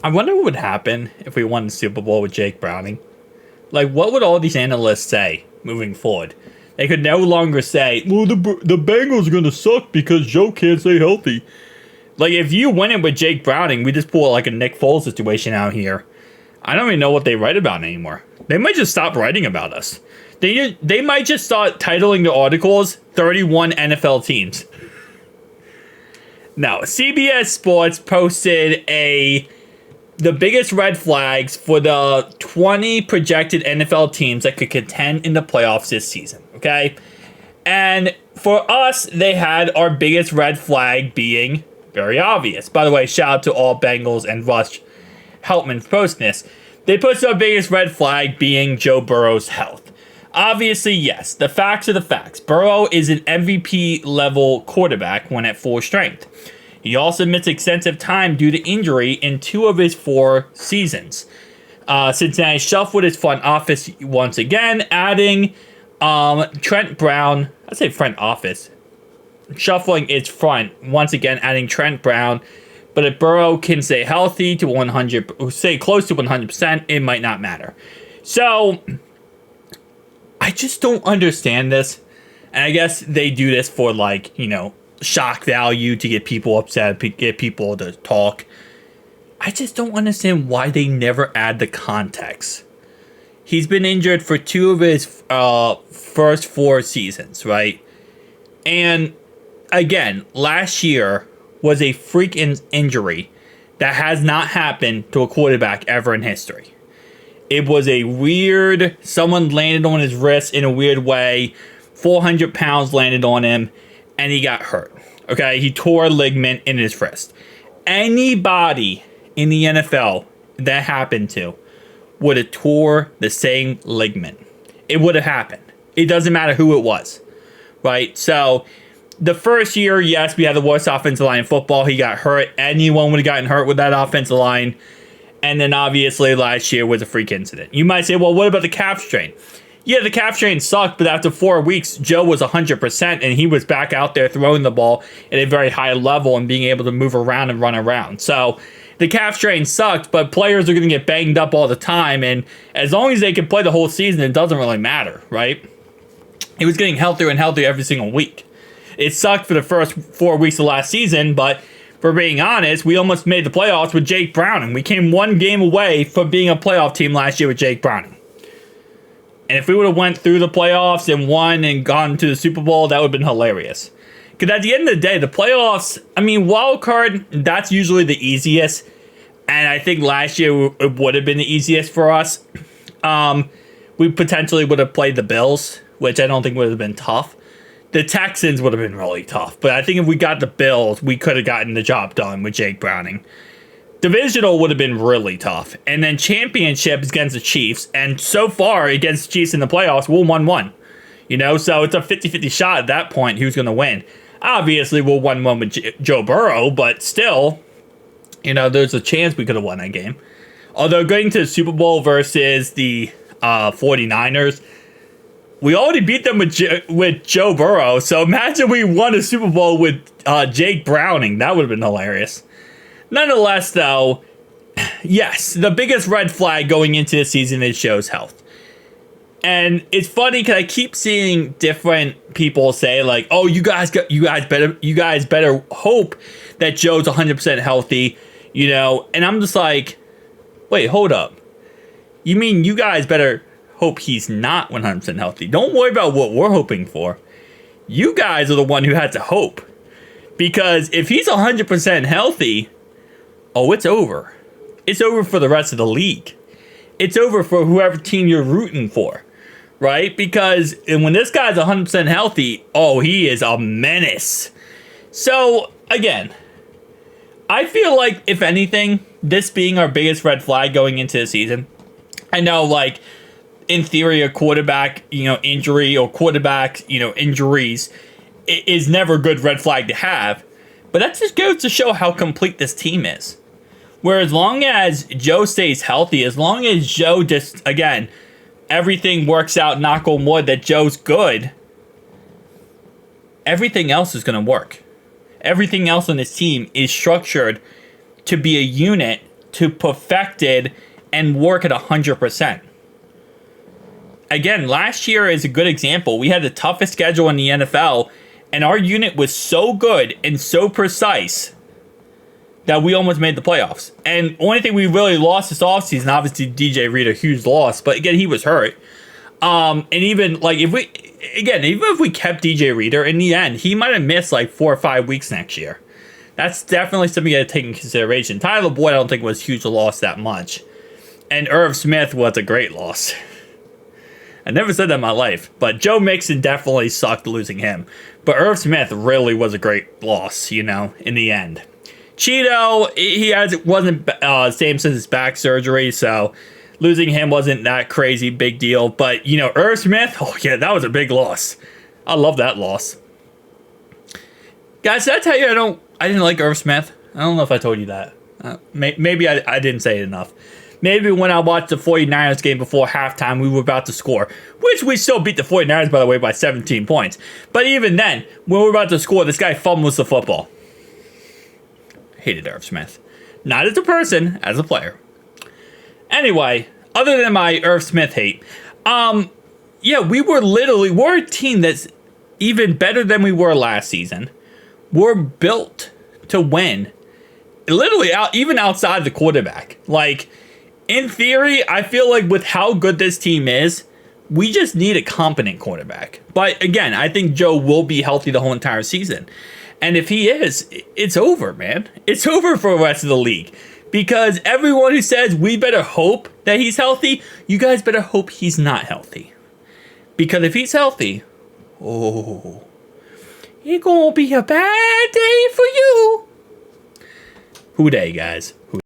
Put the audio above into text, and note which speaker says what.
Speaker 1: I wonder what would happen if we won the Super Bowl with Jake Browning. Like, what would all these analysts say moving forward? They could no longer say, well, the Bengals are going to suck because Joe can't stay healthy. Like, if you win it with Jake Browning, we just pull like a Nick Foles situation out here. I don't even know what they write about anymore. They might just stop writing about us. They might just start titling the articles 31 NFL teams. Now, CBS Sports posted the biggest red flags for the 20 projected NFL teams that could contend in the playoffs this season, okay? And for us, they had our biggest red flag being very obvious. By the way, shout out to all Bengals and Rush Heltman for posting this. They posted our biggest red flag being Joe Burrow's health. Obviously, yes, the facts are the facts. Burrow is an MVP level quarterback when at full strength. He also missed extensive time due to injury in 2 of his 4 seasons. Cincinnati shuffled his front office once again, adding Trent Brown. I say front office. Shuffling its front once again, adding Trent Brown. But if Burrow can stay healthy to 100, stay close to 100%, it might not matter. So I just don't understand this. And I guess they do this for, like, you know, shock value to get people upset, get people to talk. I just don't understand why they never add the context. He's been injured for 2 of his first 4 seasons, right? And again, last year was a freak injury that has not happened to a quarterback ever in history. It was a weird, someone landed on his wrist in a weird way, 400 pounds landed on him, and he got hurt. Okay, he tore a ligament in his wrist. Anybody in the NFL that happened to would have tore the same ligament. It would have happened. It doesn't matter who it was, right? So the first year, yes, we had the worst offensive line in football. He got hurt. Anyone would have gotten hurt with that offensive line. And then obviously last year was a freak incident. You might say, well, what about the calf strain? Yeah, the calf strain sucked, but after 4 weeks, Joe was 100%, and he was back out there throwing the ball at a very high level and being able to move around and run around. So the calf strain sucked, but players are going to get banged up all the time, and as long as they can play the whole season, it doesn't really matter, right? He was getting healthier and healthier every single week. It sucked for the first 4 weeks of last season, but for being honest, we almost made the playoffs with Jake Browning. We came 1 game away from being a playoff team last year with Jake Browning. And if we would have went through the playoffs and won and gone to the Super Bowl, that would have been hilarious. Because at the end of the day, the playoffs, I mean, wild card, that's usually the easiest. And I think last year it would have been the easiest for us. We potentially would have played the Bills, which I don't think would have been tough. The Texans would have been really tough. But I think if we got the Bills, we could have gotten the job done with Jake Browning. Divisional would have been really tough. And then championship is against the Chiefs. And so far, against the Chiefs in the playoffs, we're 1-1. You know, so it's a 50-50 shot at that point who's going to win. Obviously, we'll 1-1 with Joe Burrow, but still, you know, there's a chance we could have won that game. Although going to the Super Bowl versus the 49ers, we already beat them with Joe Burrow. So imagine we won a Super Bowl with Jake Browning. That would have been hilarious. Nonetheless, though, yes, the biggest red flag going into the season is Joe's health. And it's funny because I keep seeing different people say, like, "Oh, you guys better hope that Joe's 100% healthy," you know. And I'm just like, wait, hold up. You mean you guys better hope he's not 100% healthy? Don't worry about what we're hoping for. You guys are the one who had to hope, because if he's 100% healthy, oh, it's over. It's over for the rest of the league. It's over for whoever team you're rooting for, right? Because when this guy's 100% healthy, oh, he is a menace. So, again, I feel like, if anything, this being our biggest red flag going into the season, I know, like, in theory, a quarterback, you know, injury or quarterback, you know, injuries is never a good red flag to have. But that just goes to show how complete this team is. Where as long as Joe stays healthy, as long as Joe just, again, everything works out, knock on wood, that Joe's good, everything else is going to work. Everything else on this team is structured to be a unit to perfect it and work at 100%. Again, last year is a good example. We had the toughest schedule in the NFL, and our unit was so good and so precise that we almost made the playoffs. And only thing we really lost this offseason, obviously DJ Reed, a huge loss, but again, he was hurt. And even like even if we kept DJ Reader, in the end, he might have missed like 4 or 5 weeks next year. That's definitely something you got to take into consideration. Tyler Boyd, I don't think was a huge loss that much. And Irv Smith was a great loss. I never said that in my life, but Joe Mixon definitely sucked losing him. But Irv Smith really was a great loss, in the end. Cheeto, wasn't same since his back surgery, so losing him wasn't that crazy big deal. But, Irv Smith, oh yeah, that was a big loss. I love that loss. Guys, did I tell you I didn't like Irv Smith? I don't know if I told you that. Maybe I didn't say it enough. Maybe when I watched the 49ers game before halftime, we were about to score, which we still beat the 49ers, by the way, by 17 points. But even then, when we were about to score, this guy fumbles the football. Hated Irv Smith. Not as a person, as a player. Anyway, other than my Irv Smith hate, we're a team that's even better than we were last season. We're built to win. Literally, even outside the quarterback. Like, in theory, I feel like with how good this team is, we just need a competent quarterback. But again, I think Joe will be healthy the whole entire season. And if he is, it's over, man. It's over for the rest of the league. Because everyone who says we better hope that he's healthy, you guys better hope he's not healthy. Because if he's healthy, it's gonna be a bad day for you. Who day, guys?